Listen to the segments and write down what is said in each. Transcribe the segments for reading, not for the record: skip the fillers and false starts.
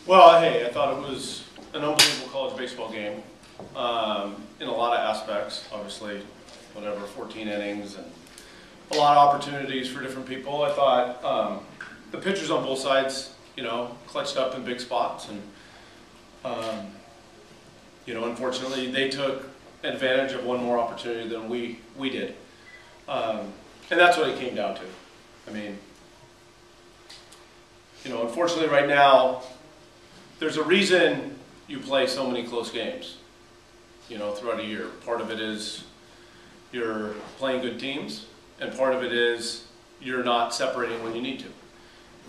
Well, hey, I thought it was an unbelievable college baseball game in a lot of aspects. Obviously, 14 innings and a lot of opportunities for different people. I thought the pitchers on both sides, clutched up in big spots, and unfortunately, they took advantage of one more opportunity than we did, and that's what it came down to. I mean, unfortunately, right now, there's a reason you play so many close games, throughout a year. Part of it is you're playing good teams, and part of it is you're not separating when you need to.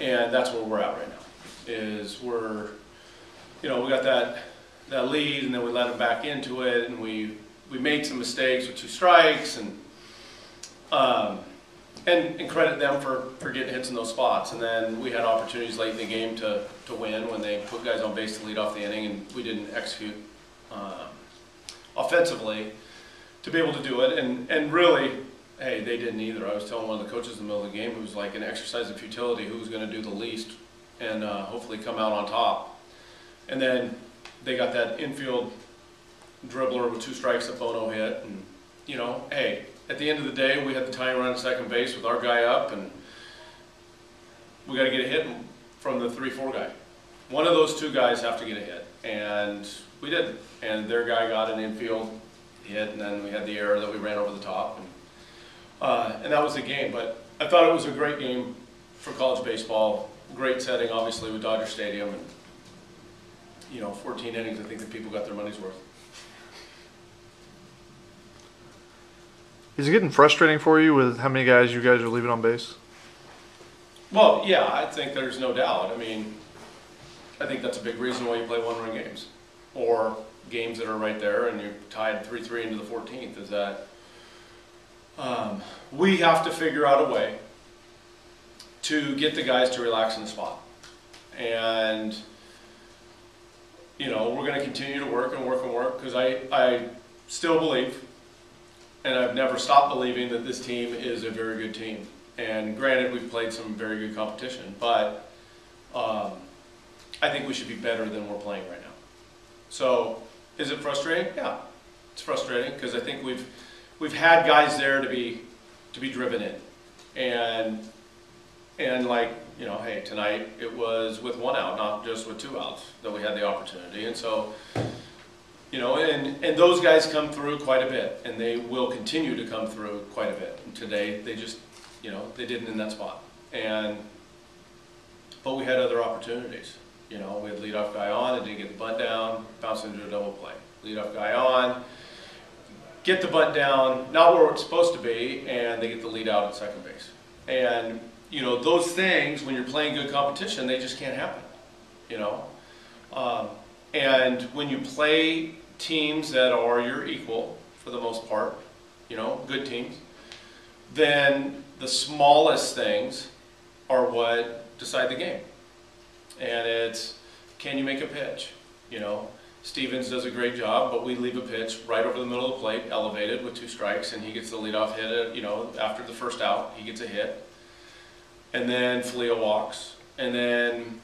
And that's where we're at right now, is we got that lead, and then we let them back into it, and we made some mistakes with 2 strikes, and credit them for getting hits in those spots. And then we had opportunities late in the game to win when they put guys on base to lead off the inning, and we didn't execute offensively to be able to do it. And really, hey, they didn't either. I was telling one of the coaches in the middle of the game, who was like an exercise of futility, who was going to do the least and hopefully come out on top. And then they got that infield dribbler with 2 strikes that Bono hit, and hey, at the end of the day, we had the tying run at second base with our guy up, and we got to get a hit from the 3-4 guy. One of those 2 guys have to get a hit, and we didn't. And their guy got an infield hit, and then we had the error that we ran over the top, and that was the game. But I thought it was a great game for college baseball. Great setting, obviously, with Dodger Stadium, and 14 innings. I think the people got their money's worth. Is it getting frustrating for you with how many guys you guys are leaving on base? Well, yeah, I think there's no doubt. I mean, I think that's a big reason why you play 1-run games, or games that are right there and you're tied 3-3 into the 14th, is that we have to figure out a way to get the guys to relax in the spot. And, we're going to continue to work and work and work, because I still believe, and I've never stopped believing, that this team is a very good team. And granted, we've played some very good competition, but I think we should be better than we're playing right now. So, is it frustrating? Yeah, it's frustrating, because I think we've had guys there to be driven in, and like, hey, tonight it was with 1 out, not just with 2 outs, that we had the opportunity. And so, and those guys come through quite a bit, and they will continue to come through quite a bit. And today, they just, they didn't in that spot. But we had other opportunities. We had leadoff guy on, and didn't get the bunt down, bounced into a double play. Leadoff guy on, get the bunt down, not where it's supposed to be, and they get the lead out at second base. And, those things, when you're playing good competition, they just can't happen, and when you play teams that are your equal, for the most part, good teams, then the smallest things are what decide the game. And it's, can you make a pitch? Stevens does a great job, but we leave a pitch right over the middle of the plate, elevated with 2 strikes, and he gets the leadoff hit, after the first out, he gets a hit. And then Flea walks, and then,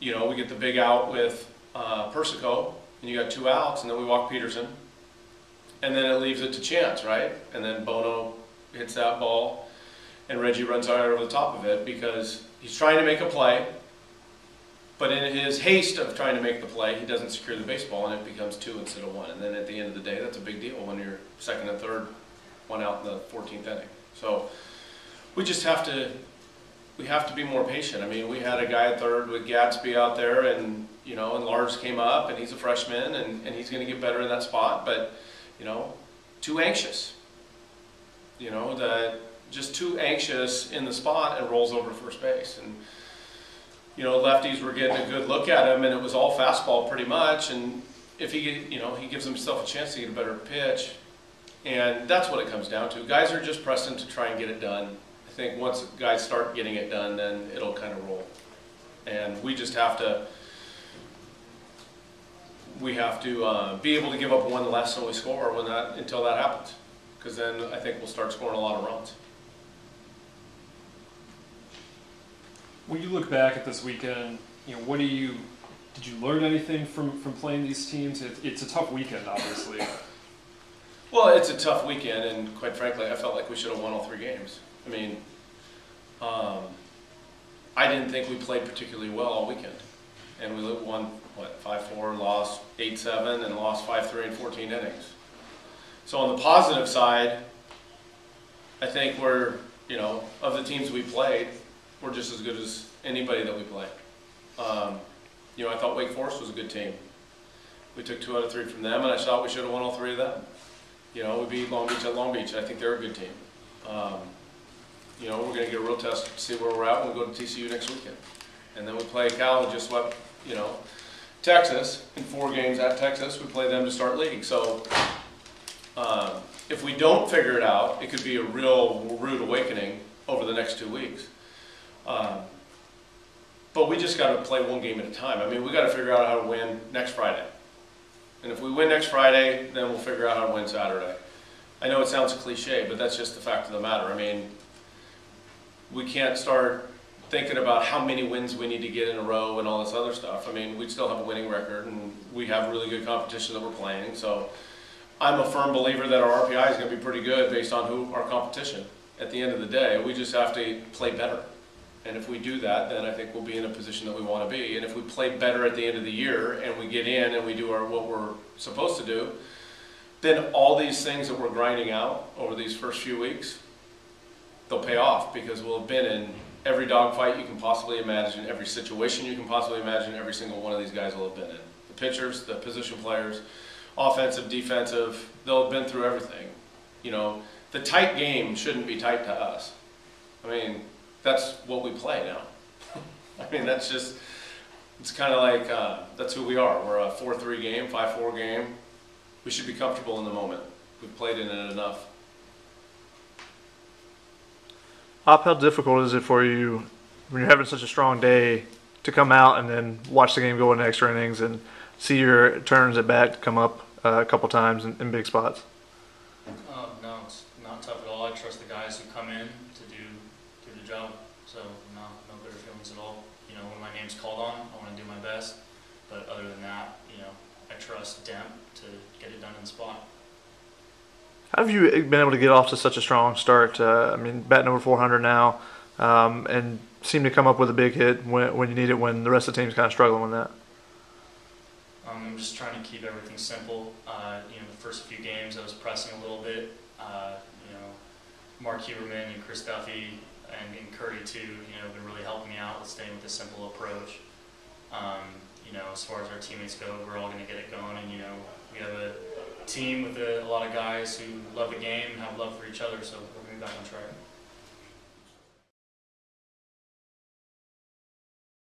we get the big out with Persico, and you got 2 outs, and then we walk Peterson, and then it leaves it to chance, right? And then Bono hits that ball, and Reggie runs right over the top of it, because he's trying to make a play, but in his haste of trying to make the play, he doesn't secure the baseball, and it becomes 2 instead of 1. And then at the end of the day, that's a big deal when you're second and third, 1 out in the 14th inning. So we just have to be more patient. I mean, we had a guy at third with Gatsby out there, and and Lars came up, and he's a freshman, and he's going to get better in that spot, but too anxious. That just too anxious in the spot, and rolls over to first base. And lefties were getting a good look at him, and it was all fastball pretty much. And if he he gives himself a chance to get a better pitch, and that's what it comes down to. Guys are just pressing to try and get it done. I think once guys start getting it done, then it'll kind of roll. And we just have to be able to give up 1 less than we score until that happens, because then I think we'll start scoring a lot of runs. When you look back at this weekend, what do you Did you learn anything from playing these teams? It's a tough weekend, obviously. Well, it's a tough weekend, and quite frankly, I felt like we should have won all 3 games. I mean, I didn't think we played particularly well all weekend. And we won, what, 5-4, lost 8-7, and lost 5-3 in 14 innings. So on the positive side, I think we're, you know, of the teams we played, we're just as good as anybody that we play. You know, I thought Wake Forest was a good team. We took 2 out of 3 from them, and I thought we should have won all 3 of them. You know, we beat Long Beach at Long Beach. I think they're a good team. You know, we're going to get a real test to see where we're at when we go to TCU next weekend. And then we play Cal, who just swept, you know, Texas in 4 games at Texas. We play them to start league. So if we don't figure it out, it could be a real rude awakening over the next 2 weeks. But we just got to play 1 game at a time. I mean, we got to figure out how to win next Friday. And if we win next Friday, then we'll figure out how to win Saturday. I know it sounds cliche, but that's just the fact of the matter. I mean, we can't start thinking about how many wins we need to get in a row and all this other stuff. I mean, we still have a winning record, and we have really good competition that we're playing. So I'm a firm believer that our RPI is going to be pretty good based on our competition. At the end of the day, we just have to play better. And if we do that, then I think we'll be in a position that we want to be. And if we play better at the end of the year and we get in and we do what we're supposed to do, then all these things that we're grinding out over these first few weeks, they'll pay off, because we'll have been in every dogfight you can possibly imagine, every situation you can possibly imagine. Every single one of these guys will have been in. The pitchers, the position players, offensive, defensive, they'll have been through everything. You know, the tight game shouldn't be tight to us. I mean, that's what we play now. I mean, that's just, it's kind of like, that's who we are. We're a 4-3 game, 5-4 game. We should be comfortable in the moment. We've played in it enough. Op, how difficult is it for you when you're having such a strong day to come out and then watch the game go into extra innings and see your turns at bat come up a couple times in big spots? No, it's not tough at all. I trust the guys who come in to do the job, so no bitter feelings at all. You know, when my name's called on, I want to do my best, but other than that, you know, I trust Demp to get it done in the spot. How have you been able to get off to such a strong start? I mean, batting over 400 now, and seem to come up with a big hit when you need it, when the rest of the team's kind of struggling with that. I'm just trying to keep everything simple. You know, the first few games I was pressing a little bit. You know, Mark Huberman and Chris Duffy and Curry too, you know, have been really helping me out with staying with a simple approach. You know, as far as our teammates go, we're all going to get it going, and you know, we have a team with a lot of guys who love the game and have love for each other, so we're going to be back on track.